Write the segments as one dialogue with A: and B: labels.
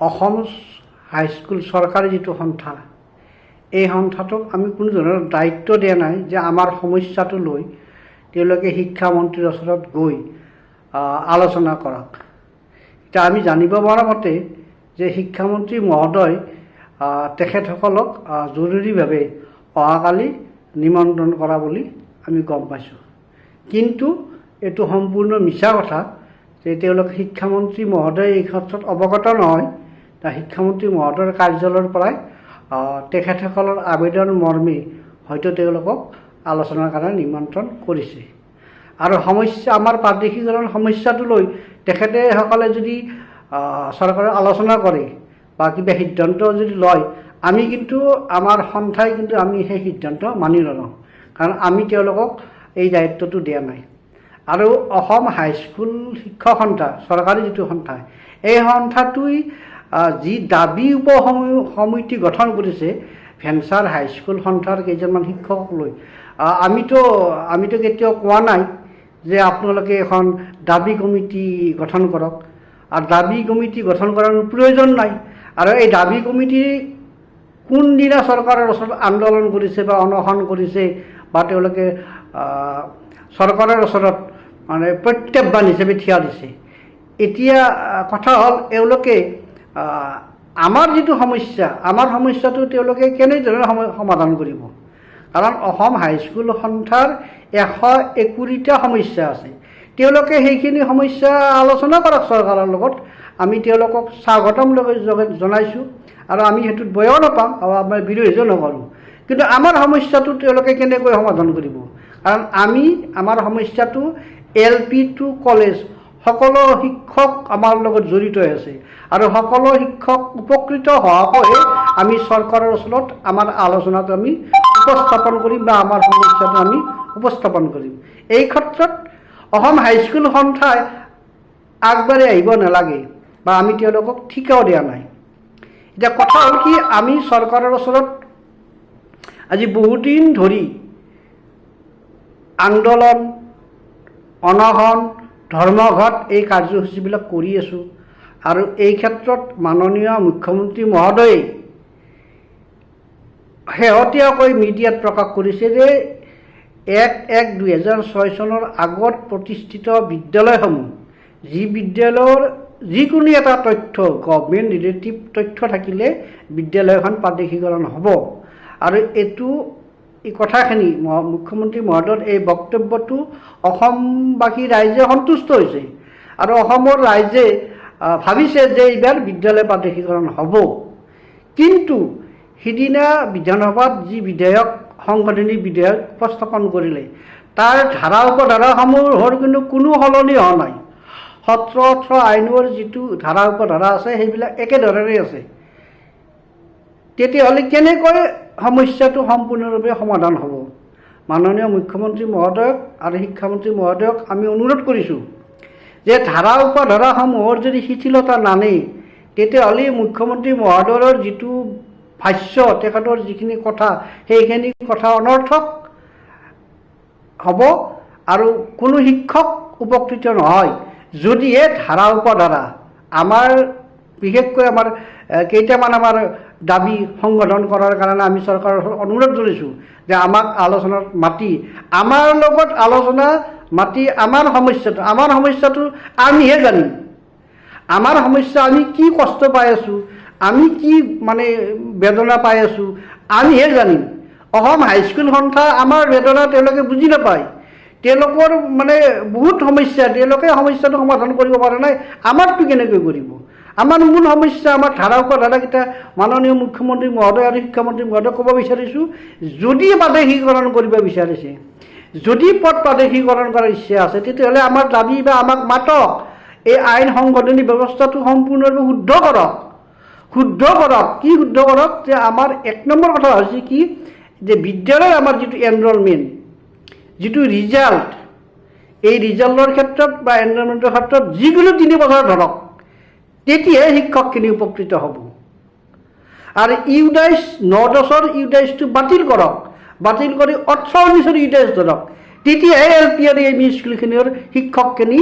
A: Assam high school চৰকাৰী যিটো সন্থা, এই সন্থাটোক আমি কোনো ধৰণৰ দায়িত্ব দিয়া নাই যে আমাৰ সমস্যাটো লৈ তেওঁলোকে শিক্ষামন্ত্ৰীৰ ওচৰত গৈ আলোচনা কৰক। এতিয়া আমি জানিব পৰা মতে যে শিক্ষামন্ত্ৰী মহোদয় তেখেতসকলক জৰুৰীভাৱে অহাকালি নিমন্ত্ৰণ কৰা বুলি আমি গম পাইছোঁ। কিন্তু এইটো সম্পূৰ্ণ মিছা কথা যে তেওঁলোকে শিক্ষামন্ত্ৰী মহোদয় এই ক্ষেত্ৰত অৱগত নহয়। শিক্ষামন্ত্ৰী মহোদয়ৰ কাৰ্যালয়ৰ পৰাই তেখেতসকলৰ আবেদন মৰ্মে হয়তো তেওঁলোকক আলোচনাৰ কাৰণে নিমন্ত্ৰণ কৰিছে। আৰু সমস্যা আমাৰ প্ৰাদেশিকৰণ সমস্যাটো লৈ তেখেতসকলে যদি চৰকাৰে আলোচনা কৰে বা কিবা সিদ্ধান্ত যদি লয়, আমি কিন্তু আমাৰ সন্থাই কিন্তু আমি সেই সিদ্ধান্ত মানি নলওঁ, কাৰণ আমি তেওঁলোকক এই দায়িত্বটো দিয়া নাই। আৰু অসম হাইস্কুল শিক্ষক সন্থা চৰকাৰী যিটো সন্থা, এই সন্থাটোৱে যি দাবী উপসমিতি গঠন কৰিছে ভেঞ্চাৰ হাইস্কুল সন্থাৰ কেইজনমান শিক্ষকক লৈ, আমিতো কেতিয়াও কোৱা নাই যে আপোনালোকে এখন দাবী কমিটি গঠন কৰক। আৰু দাবী কমিটি গঠন কৰাৰ প্ৰয়োজন নাই। আৰু এই দাবী কমিটি কোনদিনা চৰকাৰৰ ওচৰত আন্দোলন কৰিছে বা অনশন কৰিছে বা তেওঁলোকে চৰকাৰৰ ওচৰত মানে প্ৰত্যাহ্বান হিচাপে থিয় দিছে। এতিয়া কথা হ'ল এওঁলোকে আমাৰ যিটো সমস্যা, আমাৰ সমস্যাটো তেওঁলোকে কেনেধৰণে সমাধান কৰিব? কাৰণ অসম হাইস্কুল সন্থাৰ 120টা সমস্যা আছে। তেওঁলোকে সেইখিনি সমস্যা আলোচনা কৰক চৰকাৰৰ লগত। আমি তেওঁলোকক স্বাগতম জনাইছোঁ আৰু আমি সেইটোত বেয়াও নাপাওঁ আৰু আমাৰ বিৰোধিতা নকৰোঁ। কিন্তু আমাৰ সমস্যাটো তেওঁলোকে কেনেকৈ সমাধান কৰিব? কাৰণ আমাৰ সমস্যাটো LP to কলেজ সকলো শিক্ষক আমাৰ লগত জড়িত আছে আৰু সকলো শিক্ষক উপকৃত হোৱাকৈ আমি চৰকাৰৰ ওচৰত আমাৰ আলোচনাটো আমি উপস্থাপন কৰিম বা আমাৰ সমস্যাটো আমি উপস্থাপন কৰিম। এই ক্ষেত্ৰত অসম হাইস্কুল সন্থাই আগবাঢ়ি আহিব নালাগে বা আমি তেওঁলোকক ঠিকাও দিয়া নাই। এতিয়া কথা হ'ল কি, আমি চৰকাৰৰ ওচৰত আজি বহুদিন ধৰি আন্দোলন, অনশন, ধৰ্মঘট এই কাৰ্যসূচীবিলাক কৰি আছোঁ। আৰু এই ক্ষেত্ৰত মাননীয় মুখ্যমন্ত্ৰী মহোদয়ে শেহতীয়াকৈ মিডিয়াত প্ৰকাশ কৰিছে যে 1/1/2006 চনৰ আগত প্ৰতিষ্ঠিত বিদ্যালয়সমূহ, যি বিদ্যালয়ৰ যিকোনো এটা তথ্য গভৰ্ণমেণ্ট ৰিলেটিভ তথ্য থাকিলে বিদ্যালয়খন প্ৰাদেশিকৰণ হ'ব। আৰু এই কথাখিনি মুখ্যমন্ত্ৰী মহোদয়ৰ এই বক্তব্যটো অসমবাসী ৰাইজে সন্তুষ্ট হৈছে আৰু অসমৰ ৰাইজে ভাবিছে যে এইবাৰ বিদ্যালয় প্ৰাদেশিকৰণ হ'ব। কিন্তু সিদিনা বিধানসভাত যি সংশোধনী বিধেয়ক উপস্থাপন কৰিলে, তাৰ ধাৰা উপধাৰাসমূহৰ কিন্তু কোনো সলনি হোৱা নাই। 17-18 আইনৰ যিটো ধাৰা উপধাৰা আছে সেইবিলাক একেধৰণেই আছে। তেতিয়াহ'লে কেনেকৈ সমস্যাটো সম্পূৰ্ণৰূপে সমাধান হ'ব? মাননীয় মুখ্যমন্ত্ৰী মহোদয়ক আৰু শিক্ষামন্ত্ৰী মহোদয়ক আমি অনুৰোধ কৰিছোঁ যে ধাৰা উপধাৰাসমূহৰ যদি শিথিলতা নানে, তেতিয়াহ'লে মুখ্যমন্ত্ৰী মহোদয়ৰ যিটো ভাষ্য, তেখেতৰ যিখিনি কথা, সেইখিনি কথা অনৰ্থক হ'ব আৰু কোনো শিক্ষক উপকৃত নহয়। যদিহে ধাৰা উপধাৰা বিশেষকৈ আমাৰ কেইটামান দাবী সংশোধন কৰাৰ কাৰণে আমি চৰকাৰৰ অনুৰোধ জনাইছোঁ যে আমাক আলোচনাত মাতি, আমাৰ লগত আলোচনা মাতি আমাৰ সমস্যাটো আমিহে জানিম। আমাৰ সমস্যা, আমি কি কষ্ট পাই আছোঁ, আমি কি বেদনা পাই আছোঁ, আমিহে জানিম। অসম হাইস্কুল সন্থা আমাৰ বেদনা তেওঁলোকে বুজি নাপায়। তেওঁলোকৰ বহুত সমস্যা, তেওঁলোকে সমস্যাটো সমাধান কৰিব পৰা নাই, আমাৰটো কেনেকৈ কৰিব? আমাৰ মূল সমস্যা, আমাৰ ধাৰা উপধাৰাকেইটা মাননীয় মুখ্যমন্ত্ৰী মহোদয় আৰু শিক্ষামন্ত্ৰী মহোদয় ক'ব বিচাৰিছোঁ, যদি প্ৰাদেশিকৰণ কৰিব বিচাৰিছে, যদি পদ প্ৰাদেশিকৰণ কৰাৰ ইচ্ছা আছে, তেতিয়াহ'লে আমাৰ দাবী বা আমাক মাতক। এই আইন সংশোধনী ব্যৱস্থাটো সম্পূৰ্ণৰূপে শুদ্ধ কৰক। কি শুদ্ধ কৰক? যে আমাৰ 1 নম্বৰ কথা হৈছে কি, যে বিদ্যালয়ৰ আমাৰ যিটো এনৰলমেণ্ট, যিটো ৰিজাল্ট, এই ৰিজাল্টৰ ক্ষেত্ৰত বা এনৰলমেণ্টৰ ক্ষেত্ৰত যিকোনো 3 বছৰ ধৰক, তেতিয়াহে শিক্ষকখিনি উপকৃত হ'ব। আৰু 9-10ৰ ইউডাইচটো বাতিল কৰক, বাতিল কৰি 18-19ৰ ইউডাইচ ধৰক, তেতিয়াহে LP আৰু ME স্কুলখিনিৰ শিক্ষকখিনি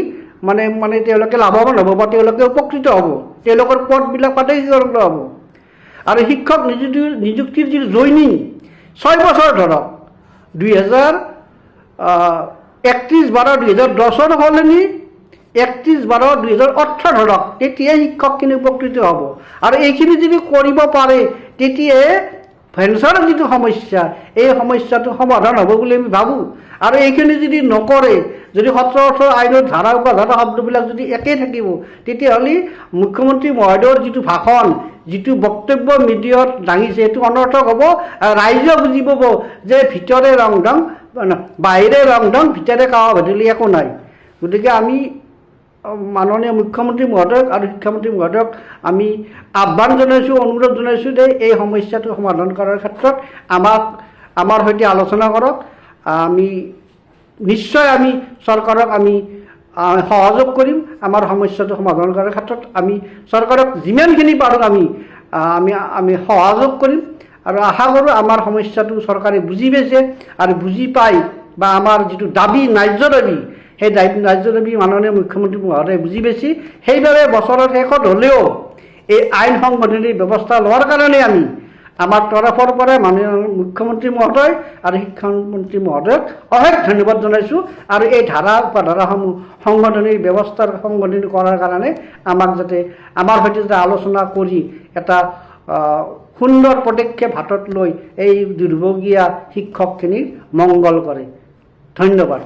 A: মানে মানে তেওঁলোকে লাভৱান হ'ব বা তেওঁলোকে উপকৃত হ'ব, তেওঁলোকৰ পদবিলাক প্ৰাদেশিকৰণ হ'ব। আৰু শিক্ষক নিযুক্তিৰ যিটো জইনিং 6 বছৰ ধৰক 31/12/2010 হ'লেনি 31/12/2018 ধৰক, তেতিয়াই শিক্ষকখিনি উপকৃত হ'ব। আৰু এইখিনি যদি কৰিব পাৰে তেতিয়াই ভেঞ্চাৰৰ যিটো সমস্যা, এই সমস্যাটো সমাধান হ'ব বুলি আমি ভাবোঁ। আৰু এইখিনি যদি নকৰে, যদি 17-18 আইনৰ ধাৰা উপাধাৰা শব্দবিলাক যদি একেই থাকিব, তেতিয়াহ'লে মুখ্যমন্ত্ৰী মহোদয়ৰ যিটো ভাষণ, যিটো বক্তব্য মিডিয়াত দাঙিছে, সেইটো অনৰ্থক হ'ব। ৰাইজে বুজি পাব যে ভিতৰে ৰংধং, বাহিৰে ৰংধং, ভিতৰে কাৱা ভেদেলি একো নাই। গতিকে আমি মাননীয় মুখ্যমন্ত্ৰী মহোদয়ক আৰু শিক্ষামন্ত্ৰী মহোদয়ক আমি আহ্বান জনাইছোঁ, অনুৰোধ জনাইছোঁ যে এই সমস্যাটো সমাধান কৰাৰ ক্ষেত্ৰত আমাৰ সৈতে আলোচনা কৰক। আমি নিশ্চয় আমি চৰকাৰক আমি সহযোগ কৰিম। আমাৰ সমস্যাটো সমাধান কৰাৰ ক্ষেত্ৰত আমি চৰকাৰক যিমানখিনি পাৰোঁ আমি সহযোগ কৰিম। আৰু আশা কৰোঁ আমাৰ সমস্যাটো চৰকাৰে বুজি পাইছে আৰু বুজি পাই বা আমাৰ যিটো দাবী, ন্যায্য দাবী, সেই ন্যায্য দাবী মাননীয় মুখ্যমন্ত্ৰী মহোদয়ে বুজি পাইছে। সেইবাবে বছৰৰ শেষত হ'লেও এই আইন সংশোধনীৰ ব্যৱস্থা লোৱাৰ কাৰণে আমি আমাৰ তৰফৰ পৰা মাননীয় মুখ্যমন্ত্ৰী মহোদয় আৰু শিক্ষামন্ত্ৰী মহোদয়ক অশেষ ধন্যবাদ জনাইছোঁ। আৰু এই ধাৰা উপাধাৰাসমূহ সংশোধনীৰ ব্যৱস্থাৰ সংশোধনী কৰাৰ কাৰণে আমাৰ সৈতে যাতে আলোচনা কৰি এটা সুন্দৰ পদক্ষেপ হাতত লৈ এই দুৰ্ভগীয়া শিক্ষকখিনিৰ মংগল কৰে। ধন্যবাদ।